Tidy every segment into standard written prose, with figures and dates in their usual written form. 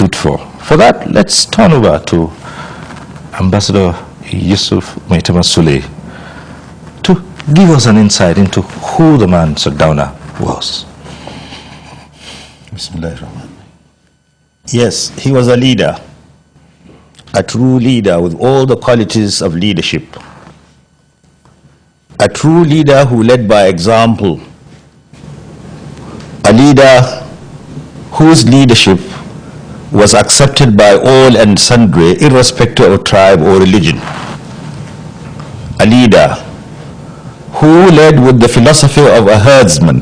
fruitful. For that, let's turn over to Ambassador Yusuf Maitama Sule to give us an insight into who the man Sardauna was. Yes, he was a leader, a true leader with all the qualities of leadership. A true leader who led by example. A leader whose leadership was accepted by all and sundry, irrespective of tribe or religion. A leader who led with the philosophy of a herdsman.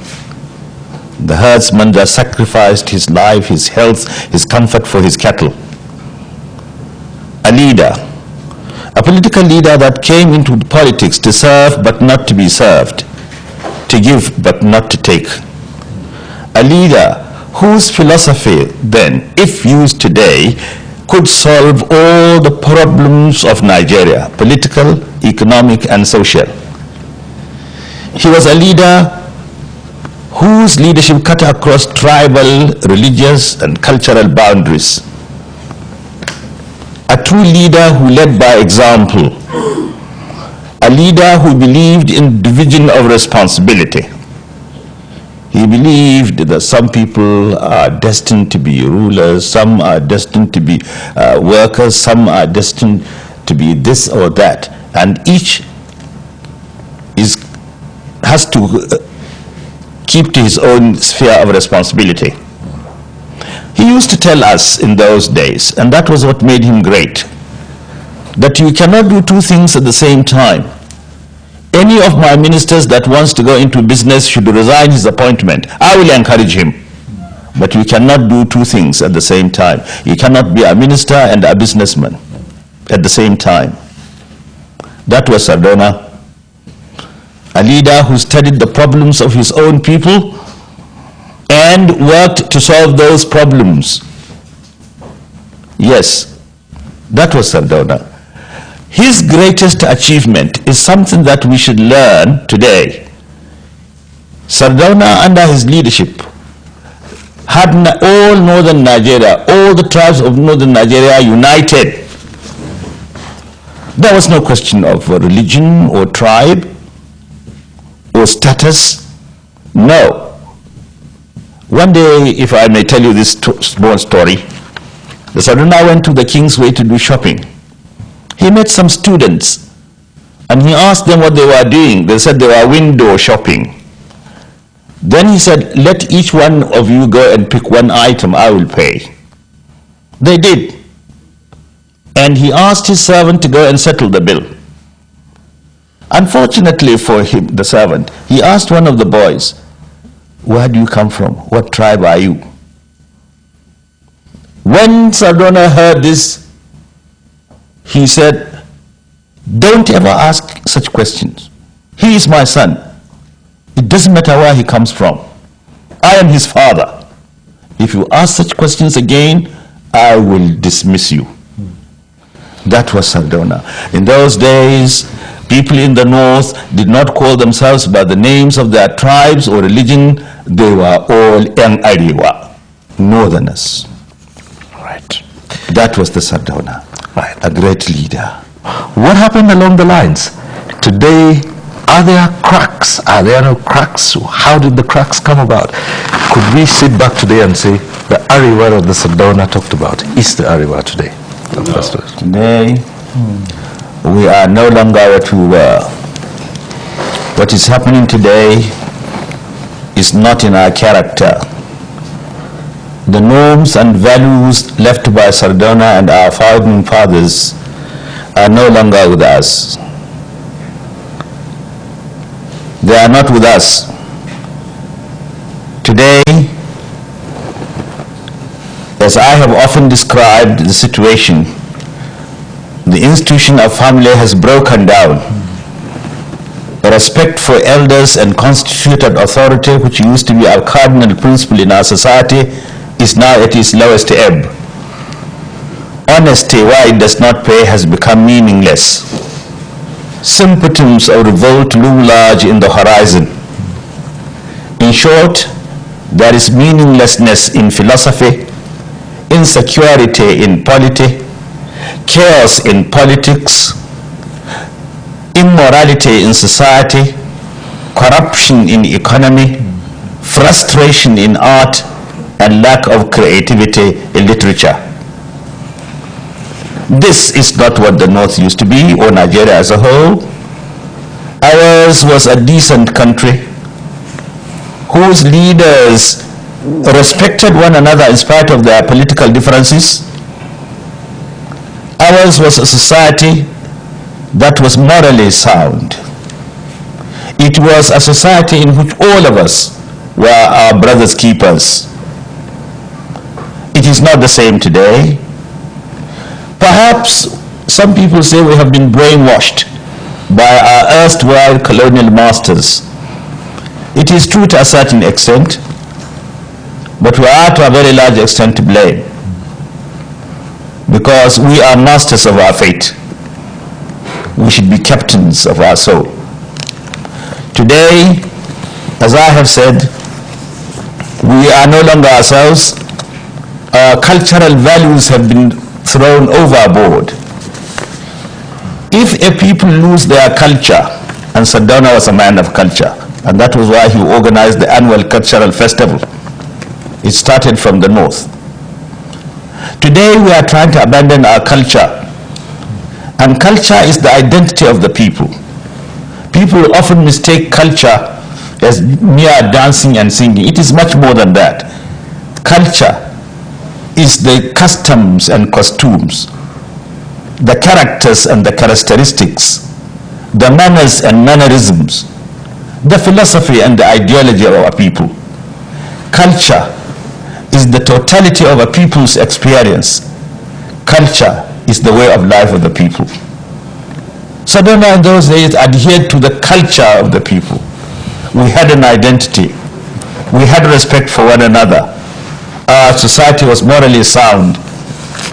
The herdsman that sacrificed his life, his health, his comfort for his cattle. A leader, a political leader that came into politics to serve but not to be served, to give but not to take. A leader whose philosophy then, if used today, could solve all the problems of Nigeria, political, economic, and social. He was a leader whose leadership cut across tribal, religious, and cultural boundaries. A true leader who led by example. A leader who believed in division of responsibility. He believed that some people are destined to be rulers, some are destined to be workers, some are destined to be this or that, and each has to keep to his own sphere of responsibility. He used to tell us in those days, and that was what made him great, that you cannot do two things at the same time. Any of my ministers that wants to go into business should resign his appointment. I will encourage him. But you cannot do two things at the same time. You cannot be a minister and a businessman at the same time. That was Sardauna, a leader who studied the problems of his own people and worked to solve those problems. Yes, that was Sardauna. His greatest achievement is something that we should learn today. Sardauna, under his leadership, had all northern Nigeria, all the tribes of northern Nigeria united. There was no question of religion or tribe or status. No. One day, if I may tell you this small story, the Sardauna went to the Kingsway to do shopping. He met some students and he asked them what they were doing. They said they were window shopping. Then he said, let each one of you go and pick one item, I will pay. They did. And he asked his servant to go and settle the bill. Unfortunately for him, the servant, he asked one of the boys, where do you come from? What tribe are you? When Sardauna heard this, he said, don't ever ask such questions. He is my son. It doesn't matter where he comes from. I am his father. If you ask such questions again, I will dismiss you. That was Sardauna. In those days, people in the north did not call themselves by the names of their tribes or religion. They were all Engr, northerners. Right. That was the Sardauna. Right. A great leader. What happened along the lines? Today, are there cracks? Are there no cracks? How did the cracks come about? Could we sit back today and say the Ariwa that the Sardauna talked about is the Ariwa today? No. Today, we are no longer what we were. What is happening today is not in our character. The norms and values left by Sardauna and our founding fathers are no longer with us. They are not with us. Today, as I have often described the situation, the institution of family has broken down. Respect for elders and constituted authority, which used to be our cardinal principle in our society, is now at its lowest ebb. Honesty, why it does not pay, has become meaningless. Symptoms of revolt loom large in the horizon. In short, there is meaninglessness in philosophy, insecurity in polity, chaos in politics, immorality in society, corruption in economy, frustration in art, and lack of creativity in literature. This is not what the North used to be, or Nigeria as a whole. Ours was a decent country whose leaders respected one another in spite of their political differences. Ours was a society that was morally sound. It was a society in which all of us were our brother's keepers. It is not the same today. Perhaps some people say we have been brainwashed by our erstwhile colonial masters. It is true to a certain extent, but we are to a very large extent to blame, because we are masters of our fate. We should be captains of our soul. Today, as I have said, we are no longer ourselves. Our cultural values have been thrown overboard. If a people lose their culture, and Sardauna was a man of culture, and that was why he organized the annual cultural festival. It started from the north. Today we are trying to abandon our culture, and culture is the identity of the people. People often mistake culture as mere dancing and singing. It is much more than that. Culture is the customs and costumes, the characters and the characteristics, the manners and mannerisms, the philosophy and the ideology of our people. Culture is the totality of a people's experience. Culture is the way of life of the people. Sardauna in those days adhered to the culture of the people. We had an identity. We had respect for one another. Our society was morally sound.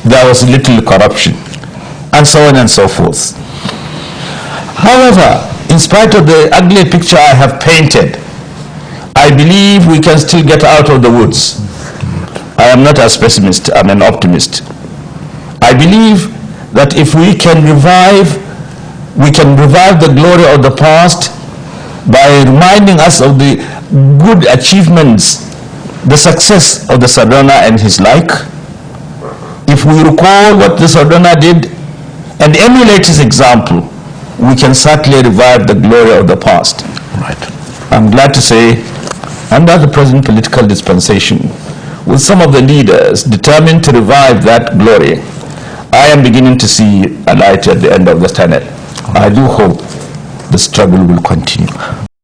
There was little corruption, and so on and so forth. However, in spite of the ugly picture I have painted, I believe we can still get out of the woods. I am not a pessimist, I'm an optimist. I believe that if we can revive the glory of the past by reminding us of the good achievements, the success of the Sardauna and his like. If we recall what the Sardauna did and emulate his example, we can certainly revive the glory of the past. Right. I'm glad to say, under the present political dispensation, with some of the leaders determined to revive that glory, I am beginning to see a light at the end of the tunnel. I do hope the struggle will continue.